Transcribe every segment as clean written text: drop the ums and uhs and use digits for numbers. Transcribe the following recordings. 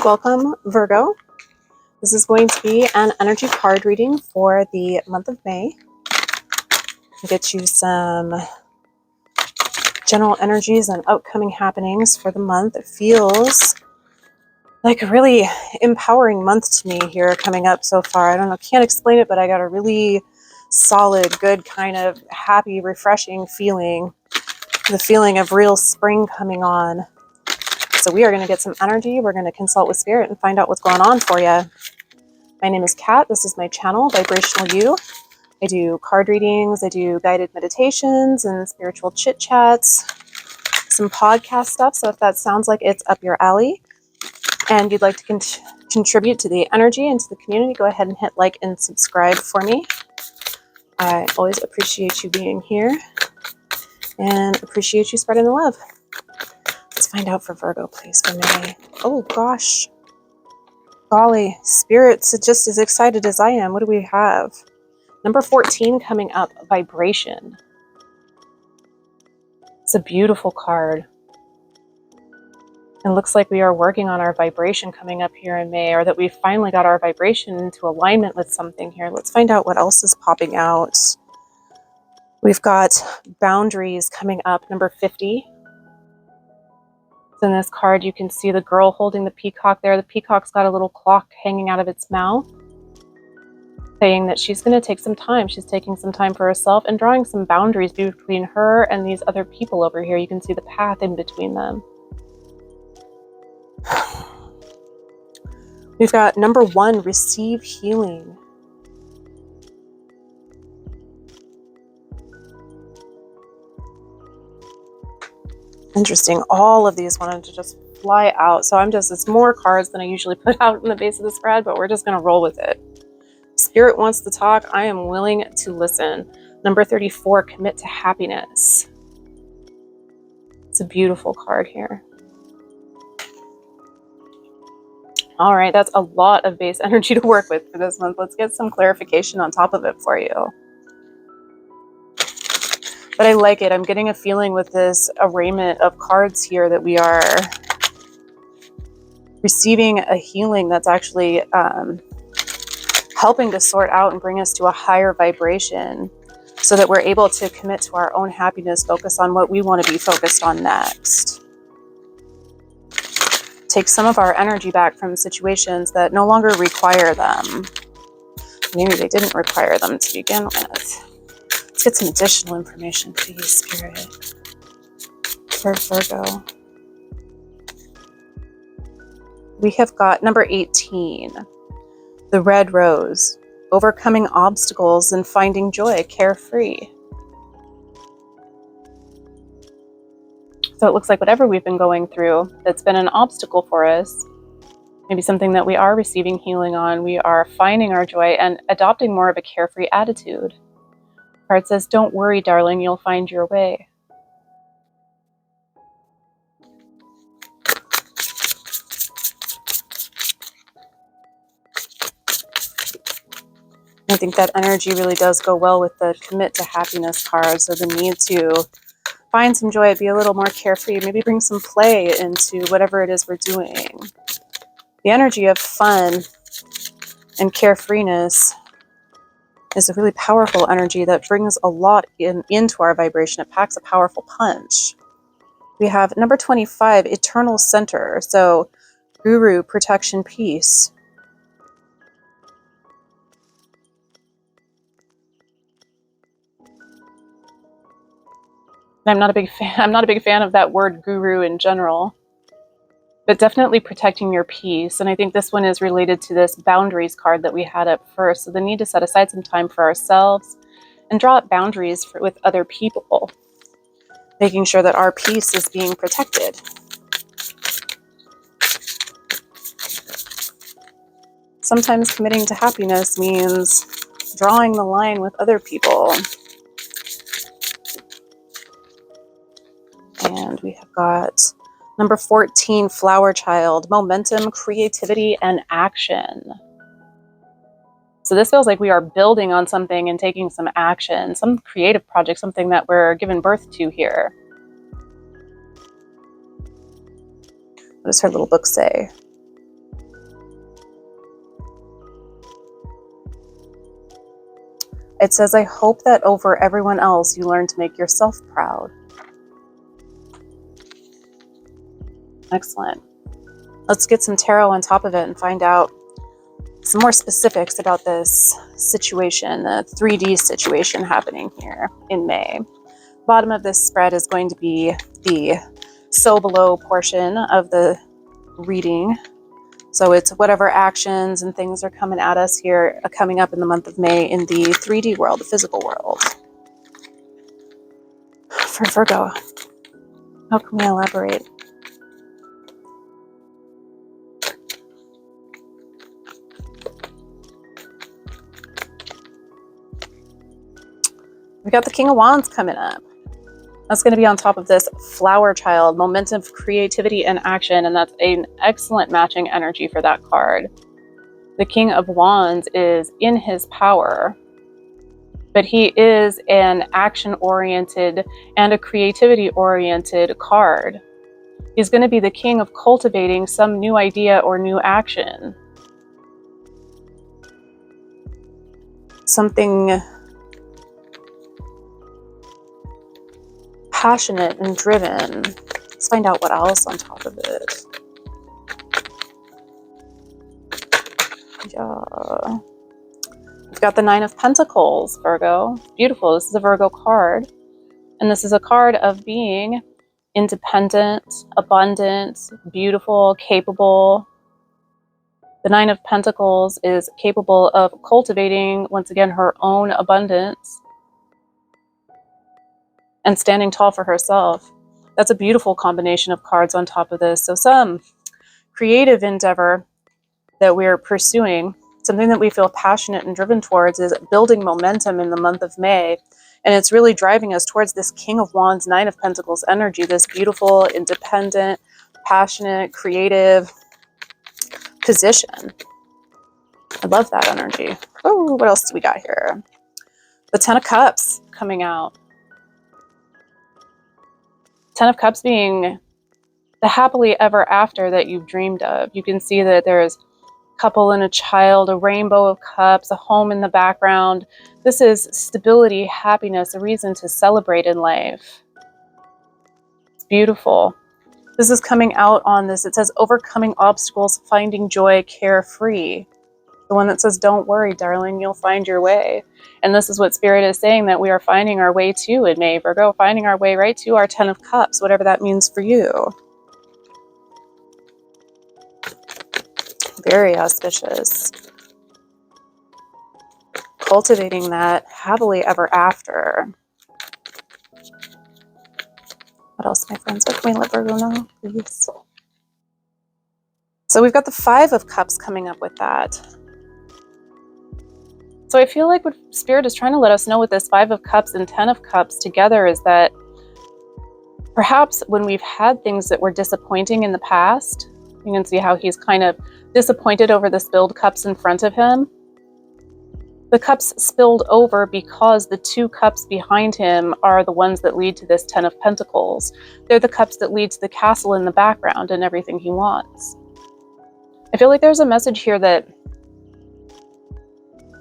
Welcome, Virgo. This is going to be an energy card reading for the month of May. I'll get you some general energies and upcoming happenings for the month. It feels like a really empowering month to me here coming up so far. I don't know, can't explain it, but I got a really solid, good kind of happy, refreshing feeling. The feeling of real spring coming on. So we are going to get some energy. We're going to consult with spirit and find out what's going on for you. My name is Kat. This is my channel, Vibrational You. I do card readings. I do guided meditations and spiritual chit chats, some podcast stuff. So if that sounds like it's up your alley and you'd like to contribute to the energy and to the community, go ahead and hit like and subscribe for me. I always appreciate you being here and appreciate you spreading the love. Let's find out for Virgo, please, for May. Oh, gosh. Golly, Spirit's just as excited as I am. What do we have? Number 14 coming up, Vibration. It's a beautiful card. It looks like we are working on our vibration coming up here in May, or that we finally got our vibration into alignment with something here. Let's find out what else is popping out. We've got Boundaries coming up, number 50. In this card, you can see the girl holding the peacock there. The peacock's got a little clock hanging out of its mouth, saying that she's going to take some time. She's taking some time for herself and drawing some boundaries between her and these other people over here. You can see the path in between them. We've got number 1, Receive Healing. Interesting. All of these wanted to just fly out. So it's more cards than I usually put out in the base of the spread, but we're just going to roll with it. Spirit wants to talk. I am willing to listen. Number 34, Commit to Happiness. It's a beautiful card here. All right, that's a lot of base energy to work with for this month. Let's get some clarification on top of it for you. But I like it. I'm getting a feeling with this arraignment of cards here that we are receiving a healing that's actually helping to sort out and bring us to a higher vibration so that we're able to commit to our own happiness, focus on what we want to be focused on next. Take some of our energy back from situations that no longer require them. Maybe they didn't require them to begin with. Let's get some additional information, please, Spirit, for Virgo. We have got number 18, the Red Rose, overcoming obstacles and finding joy, carefree. So it looks like whatever we've been going through that's been an obstacle for us, maybe something that we are receiving healing on, we are finding our joy and adopting more of a carefree attitude. The card says, don't worry, darling, you'll find your way. I think that energy really does go well with the Commit to Happiness card. So the need to find some joy, be a little more carefree, maybe bring some play into whatever it is we're doing. The energy of fun and carefreeness is a really powerful energy that brings a lot into our vibration. It packs a powerful punch. We have number 25, Eternal Center. So Guru, Protection, Peace. I'm not a big fan of that word guru in general, but definitely protecting your peace. And I think this one is related to this Boundaries card that we had up first. So the need to set aside some time for ourselves and draw up boundaries with other people, making sure that our peace is being protected. Sometimes committing to happiness means drawing the line with other people. And we have got number 14, Flower Child, momentum, creativity, and action. So this feels like we are building on something and taking some action, some creative project, something that we're giving birth to here. What does her little book say? It says, I hope that over everyone else you learn to make yourself proud. Excellent. Let's get some tarot on top of it and find out some more specifics about this situation, the 3D situation happening here in May. Bottom of this spread is going to be the so below portion of the reading. So it's whatever actions and things are coming at us here, coming up in the month of May in the 3D world, the physical world. For Virgo, how can we elaborate? We got the King of Wands coming up. That's going to be on top of this Flower Child, momentum, creativity, and action. And that's an excellent matching energy for that card. The King of Wands is in his power, but he is an action-oriented and a creativity-oriented card. He's going to be the king of cultivating some new idea or new action. Something passionate and driven. Let's find out what else on top of it. Yeah. We've got the Nine of Pentacles, Virgo. Beautiful. This is a Virgo card. And this is a card of being independent, abundant, beautiful, capable. The Nine of Pentacles is capable of cultivating, once again, her own abundance and standing tall for herself. That's a beautiful combination of cards on top of this. So some creative endeavor that we're pursuing, something that we feel passionate and driven towards, is building momentum in the month of May. And it's really driving us towards this King of Wands, Nine of Pentacles energy, this beautiful, independent, passionate, creative position. I love that energy. Oh, what else do we got here? The Ten of Cups coming out. Ten of Cups being the happily ever after that you've dreamed of. You can see that there's a couple and a child, a rainbow of cups, a home in the background. This is stability, happiness, a reason to celebrate in life. It's beautiful. This is coming out on this. It says overcoming obstacles, finding joy, carefree. The one that says, don't worry, darling, you'll find your way. And this is what Spirit is saying that we are finding our way to in May, Virgo, finding our way right to our Ten of Cups, whatever that means for you. Very auspicious. Cultivating that happily ever after. What else, my friends? What can we let Virgo know, please? So we've got the Five of Cups coming up with that. So I feel like what Spirit is trying to let us know with this Five of Cups and Ten of Cups together is that perhaps when we've had things that were disappointing in the past, you can see how he's kind of disappointed over the spilled cups in front of him. The cups spilled over because the two cups behind him are the ones that lead to this Ten of Pentacles. They're the cups that lead to the castle in the background and everything he wants. I feel like there's a message here that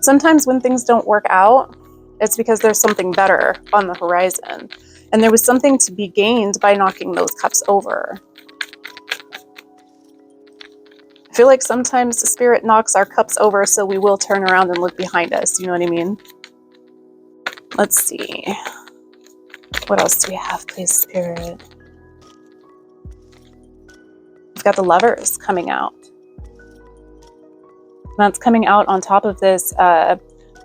sometimes when things don't work out, it's because there's something better on the horizon. And there was something to be gained by knocking those cups over. I feel like sometimes the Spirit knocks our cups over so we will turn around and look behind us. You know what I mean? Let's see. What else do we have, please, Spirit? We've got the Lovers coming out. That's coming out on top of this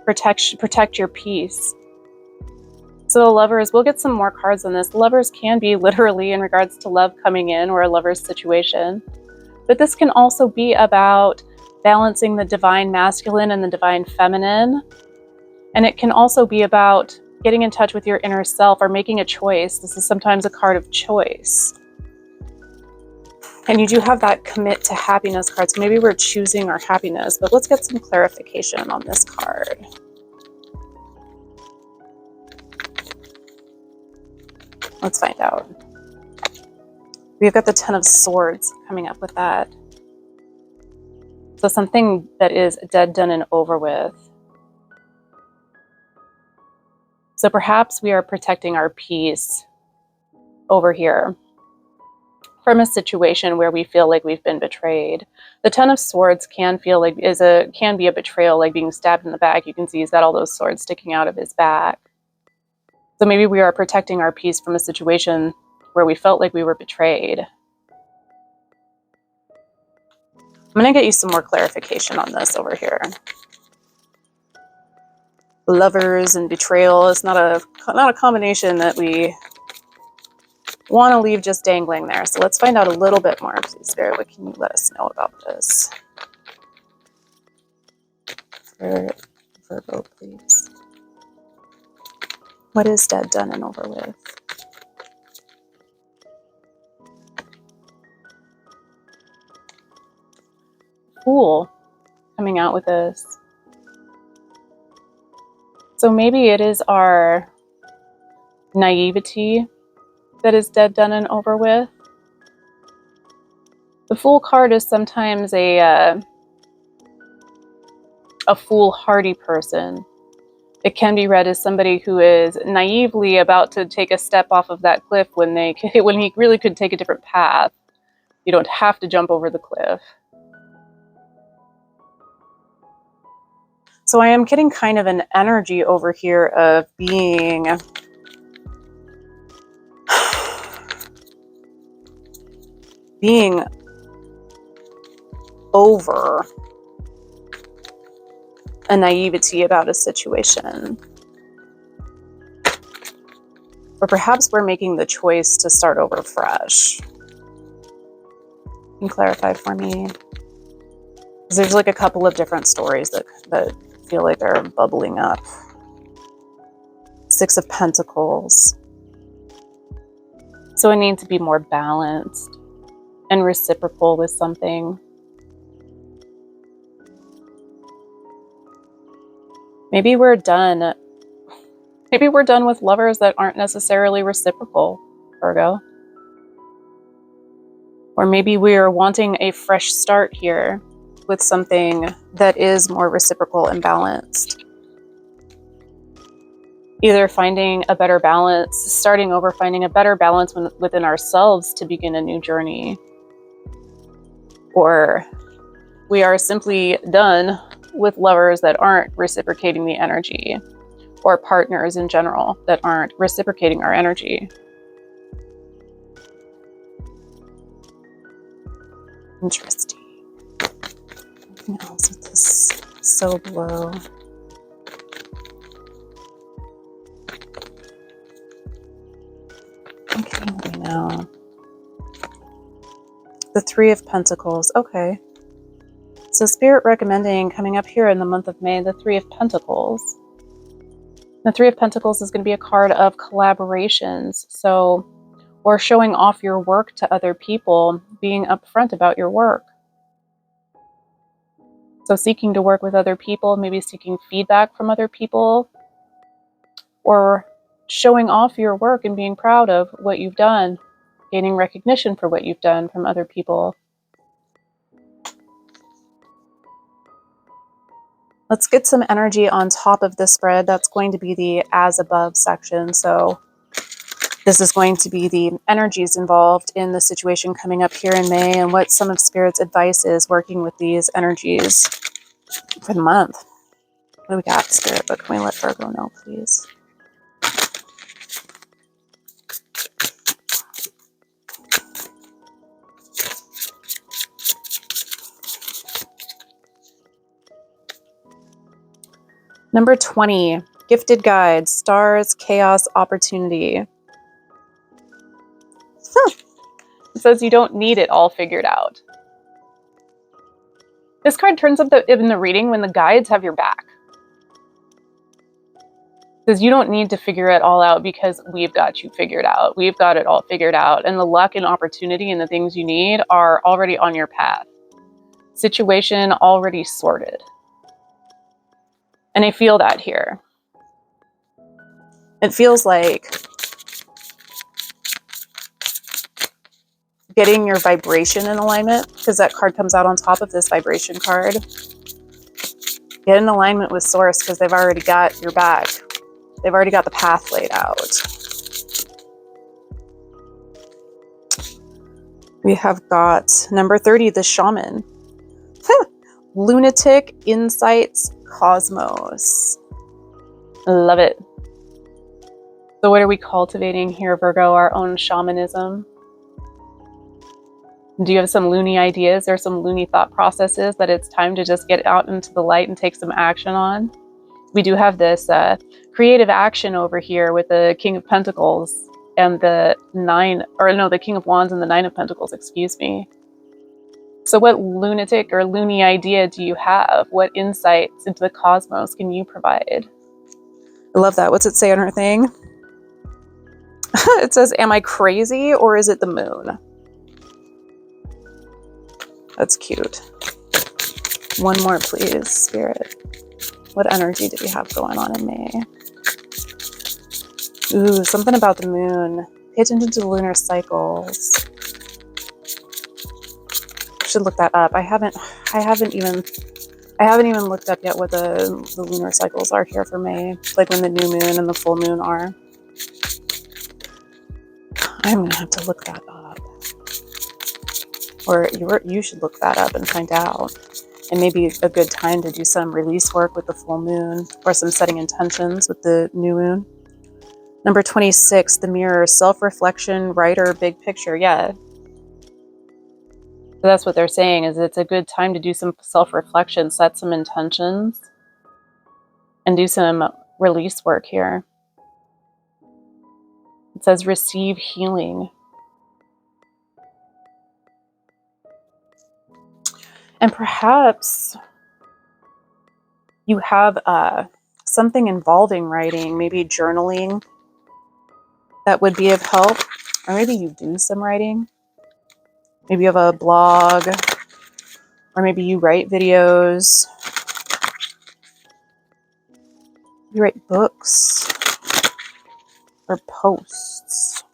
protect your peace. So the Lovers, we'll get some more cards on this. The Lovers can be literally in regards to love coming in or a lover's situation. But this can also be about balancing the divine masculine and the divine feminine. And it can also be about getting in touch with your inner self or making a choice. This is sometimes a card of choice. And you do have that commit to happiness card. So maybe we're choosing our happiness, but let's get some clarification on this card. Let's find out. We've got the Ten of Swords coming up with that. So something that is dead, done, and over with. So perhaps we are protecting our peace over here from a situation where we feel like we've been betrayed. The Ten of Swords can feel like can be a betrayal, like being stabbed in the back. You can see he's got all those swords sticking out of his back. So maybe we are protecting our peace from a situation where we felt like we were betrayed. I'm going to get you some more clarification on this over here. Lovers and betrayal is not a combination that we want to leave just dangling there. So let's find out a little bit more. Please, Spirit, what can you let us know about this? For Virgo, please. What is dead, done, and over with? Fool coming out with this. So maybe it is our naivety that is dead, done, and over with. The Fool card is sometimes a foolhardy person. It can be read as somebody who is naively about to take a step off of that cliff when he really could take a different path. You don't have to jump over the cliff. So I am getting kind of an energy over here of being over a naivety about a situation. Or perhaps we're making the choice to start over fresh. Can you clarify for me? Because there's like a couple of different stories that feel like they're bubbling up. Six of Pentacles. So it needs to be more balanced and reciprocal with something. Maybe we're done. Maybe we're done with lovers that aren't necessarily reciprocal, Virgo. Or maybe we're wanting a fresh start here with something that is more reciprocal and balanced. Either finding a better balance, starting over, finding a better balance within ourselves to begin a new journey. Or we are simply done with lovers that aren't reciprocating the energy, or partners in general that aren't reciprocating our energy. Interesting. Anything else with this so below? Okay, let me know. The Three of Pentacles. Okay. So Spirit recommending coming up here in the month of May, the Three of Pentacles. The Three of Pentacles is going to be a card of collaborations. So, or showing off your work to other people, being upfront about your work. So seeking to work with other people, maybe seeking feedback from other people, or showing off your work and being proud of what you've done, gaining recognition for what you've done from other people. Let's get some energy on top of this spread. That's going to be the as above section. So this is going to be the energies involved in the situation coming up here in May and what some of Spirit's advice is working with these energies for the month. What do we got, Spirit? What can we let Virgo know, please? Number 20, gifted guides, stars, chaos, opportunity. It says you don't need it all figured out. This card turns up in the reading when the guides have your back. It says you don't need to figure it all out because we've got you figured out. We've got it all figured out. And the luck and opportunity and the things you need are already on your path. Situation already sorted. And I feel that here. It feels like getting your vibration in alignment, because that card comes out on top of this vibration card. Get in alignment with Source because they've already got your back. They've already got the path laid out. We have got number 30, the shaman. Lunatic Insights Cosmos. Love it. So what are we cultivating here, Virgo? Our own shamanism. Do you have some loony ideas or some loony thought processes that it's time to just get out into the light and take some action on? We do have this creative action over here with the King of Pentacles and the King of Wands and the Nine of Pentacles, excuse me. So what lunatic or loony idea do you have? What insights into the cosmos can you provide? I love that. What's it say on her thing? It says, am I crazy or is it the moon? That's cute. One more, please, Spirit. What energy do we have going on in May? Ooh, something about the moon. Pay attention to the lunar cycles. Should look that up. I haven't even looked up yet what the lunar cycles are here for May, like when the new moon and the full moon are. I'm gonna have to look that up, or you should look that up and find out. And maybe a good time to do some release work with the full moon, or some setting intentions with the new moon. Number 26, the mirror, self-reflection, writer, big picture. Yeah. So that's what they're saying, is it's a good time to do some self-reflection, set some intentions, and do some release work here. It says receive healing. And perhaps you have something involving writing, maybe journaling, that would be of help. Or maybe you do some writing. Maybe you have a blog, or maybe you write videos. You write books or posts.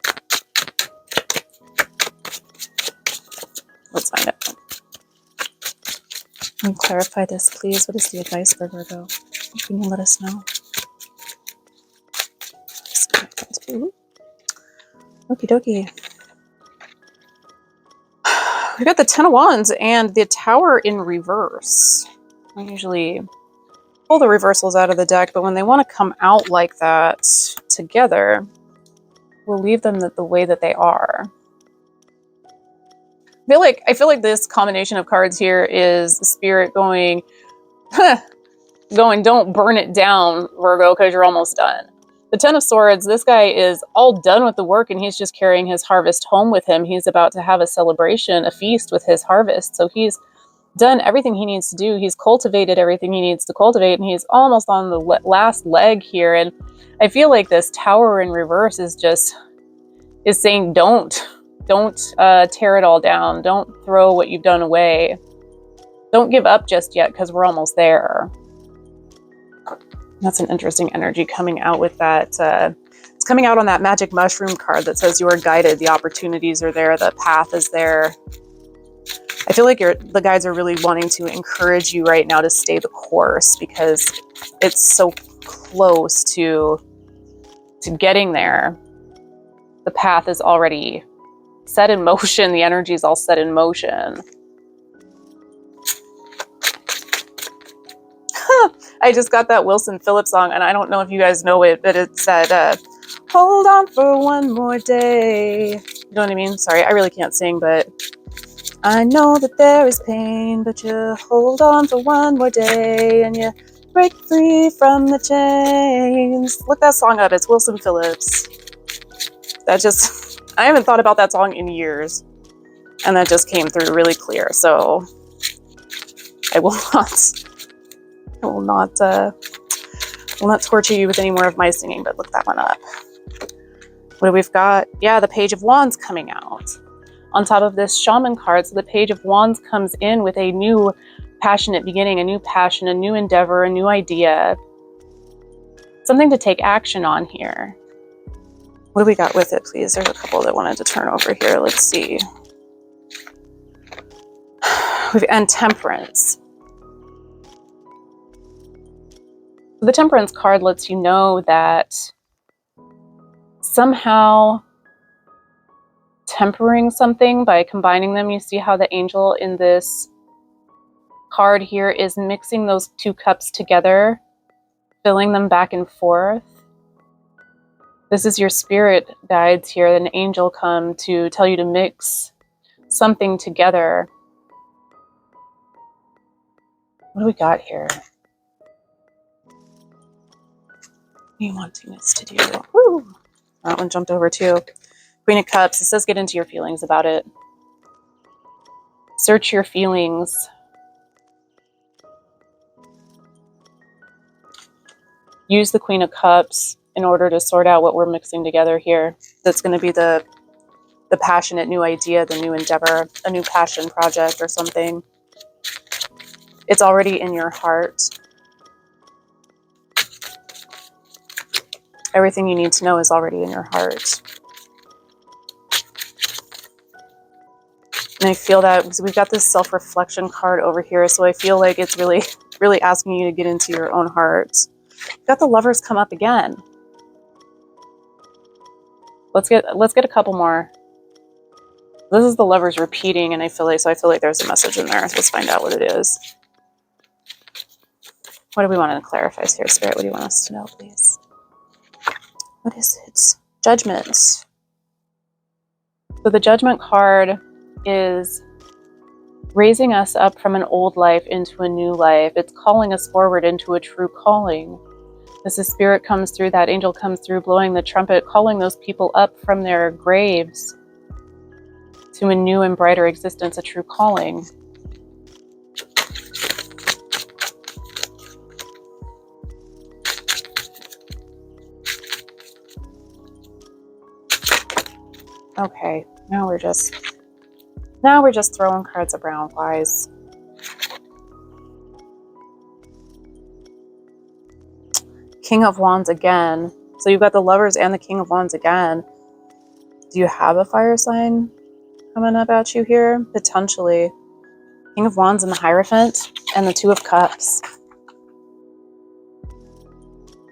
Let's find out. Can you clarify this, please? What is the advice for Virgo? Can you let us know? Okie dokie. We got the Ten of Wands and the Tower in reverse. I usually pull the reversals out of the deck, but when they want to come out like that together, we'll leave them the way that they are. I feel like this combination of cards here is Spirit going, don't burn it down, Virgo, because you're almost done. The Ten of Swords, this guy is all done with the work and he's just carrying his harvest home with him. He's about to have a celebration, a feast with his harvest. So he's done everything he needs to do. He's cultivated everything he needs to cultivate, and he's almost on the last leg here. And I feel like this Tower in reverse is saying, don't tear it all down. Don't throw what you've done away. Don't give up just yet, because we're almost there. That's an interesting energy coming out with that. It's coming out on that magic mushroom card that says you are guided. The opportunities are there. The path is there. I feel like the guides are really wanting to encourage you right now to stay the course, because it's so close to getting there. The path is already set in motion. The energy is all set in motion. I just got that Wilson Phillips song, and I don't know if you guys know it, but it said, hold on for one more day. You know what I mean? Sorry, I really can't sing, but I know that there is pain, but you hold on for one more day, and you break free from the chains. Look that song up. It's Wilson Phillips. I haven't thought about that song in years, and that just came through really clear. So I will not torture you with any more of my singing, but look that one up. What do we've got? Yeah, the Page of Wands coming out on top of this Shaman card. So the Page of Wands comes in with a new passionate beginning, a new passion, a new endeavor, a new idea. Something to take action on here. What do we got with it, please? There's a couple that wanted to turn over here. Let's see. And Temperance. The Temperance card lets you know that somehow tempering something by combining them, you see how the angel in this card here is mixing those two cups together, filling them back and forth. This is your spirit guides here. An angel come to tell you to mix something together. What do we got here? What are you wanting us to do? Woo! That one jumped over too. Queen of Cups. It says get into your feelings about it. Search your feelings. Use the Queen of Cups in order to sort out what we're mixing together here. That's going to be the passionate new idea, the new endeavor, a new passion project or something. It's already in your heart. Everything you need to know is already in your heart. And I feel that because we've got this self-reflection card over here, so I feel like it's really, really asking you to get into your own heart. We've got the Lovers come up again. Let's get a couple more. This is the Lovers repeating, and I feel like there's a message in there. So let's find out what it is. What do we want to clarify here, Spirit? What do you want us to know, please? What is it? Judgment. So the Judgment card is raising us up from an old life into a new life. It's calling us forward into a true calling. As the Spirit comes through, that angel comes through blowing the trumpet, calling those people up from their graves to a new and brighter existence, a true calling. Okay, now we're just throwing cards around, guys. King of Wands again. So you've got the Lovers and the King of Wands again. Do you have a fire sign coming up at you here? Potentially. King of Wands and the Hierophant and the Two of Cups.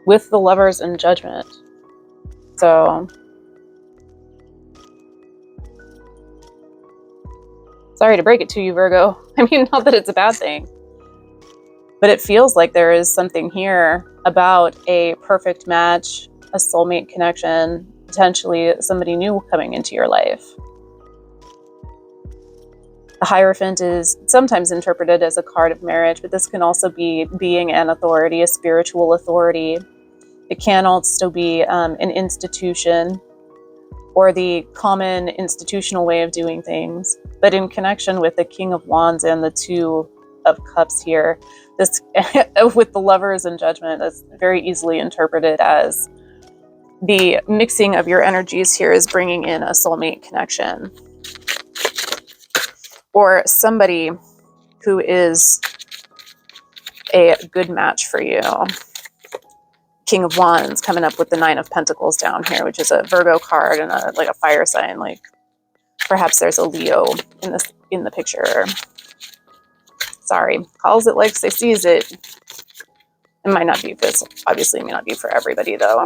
With the Lovers and Judgment. So sorry to break it to you, Virgo. I mean, not that it's a bad thing. But it feels like there is something here about a perfect match, a soulmate connection, potentially somebody new coming into your life. The Hierophant is sometimes interpreted as a card of marriage, but this can also be being an authority, a spiritual authority. It can also be an institution or the common institutional way of doing things. But in connection with the King of Wands and the Two of Cups here, this with the Lovers and Judgment, that's very easily interpreted as the mixing of your energies here is bringing in a soulmate connection. Or somebody who is a good match for you. King of Wands coming up with the Nine of Pentacles down here, which is a Virgo card and like a fire sign. Like perhaps there's a Leo in the picture. Sorry, calls it like they sees it. It might not be this. Obviously, it may not be for everybody though.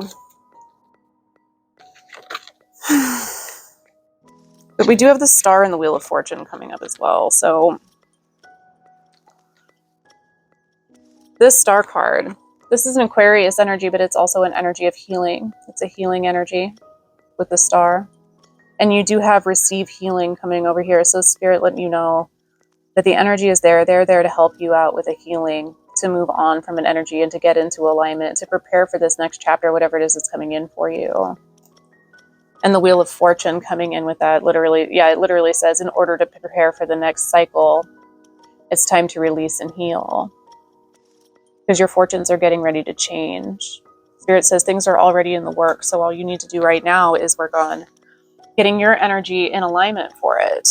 But we do have the Star and the Wheel of Fortune coming up as well. So this Star card, this is an Aquarius energy, but it's also an energy of healing. It's a healing energy with the Star. And you do have receive healing coming over here. So Spirit letting you know that the energy is there. They're there to help you out with a healing, to move on from an energy and to get into alignment, to prepare for this next chapter, whatever it is that's coming in for you. And the Wheel of Fortune coming in with that, literally, yeah, it literally says, in order to prepare for the next cycle, it's time to release and heal. Because your fortunes are getting ready to change. Spirit says things are already in the works, so all you need to do right now is work on getting your energy in alignment for it.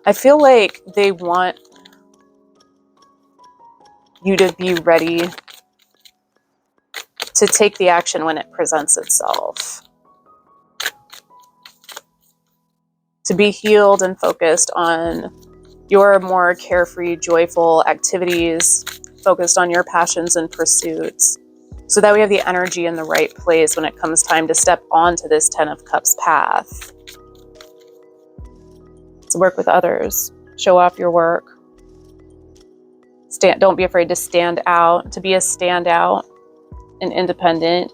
I feel like they want you to be ready to take the action when it presents itself. To be healed and focused on your more carefree, joyful activities focused on your passions and pursuits, so that we have the energy in the right place when it comes time to step onto this 10 of Cups path. To work with others, show off your work. Don't be afraid to stand out, to be a standout and independent.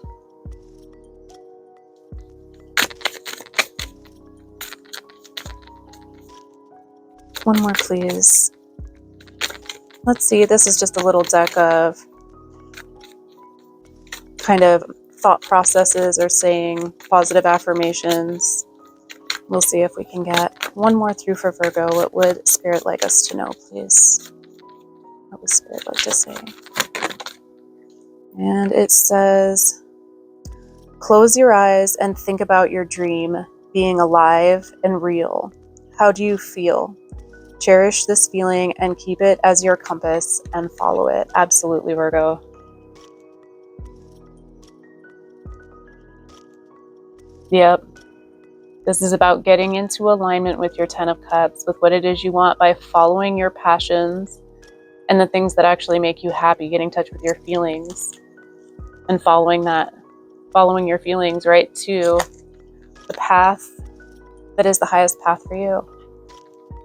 One more, please. Let's see, this is just a little deck of kind of thought processes or saying positive affirmations. We'll see if we can get one more through for Virgo. What would Spirit like us to know, please? What would Spirit like to say? And it says, close your eyes and think about your dream being alive and real. How do you feel? Cherish this feeling and keep it as your compass and follow it. Absolutely, Virgo. Yep. This is about getting into alignment with your 10 of Cups, with what it is you want by following your passions and the things that actually make you happy, getting in touch with your feelings and following your feelings right to the path that is the highest path for you.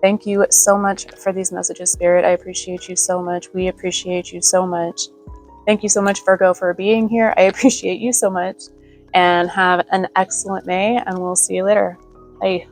Thank you so much for these messages, Spirit. I appreciate you so much. We appreciate you so much. Thank you so much, Virgo, for being here. I appreciate you so much. And have an excellent May, and we'll see you later. Bye.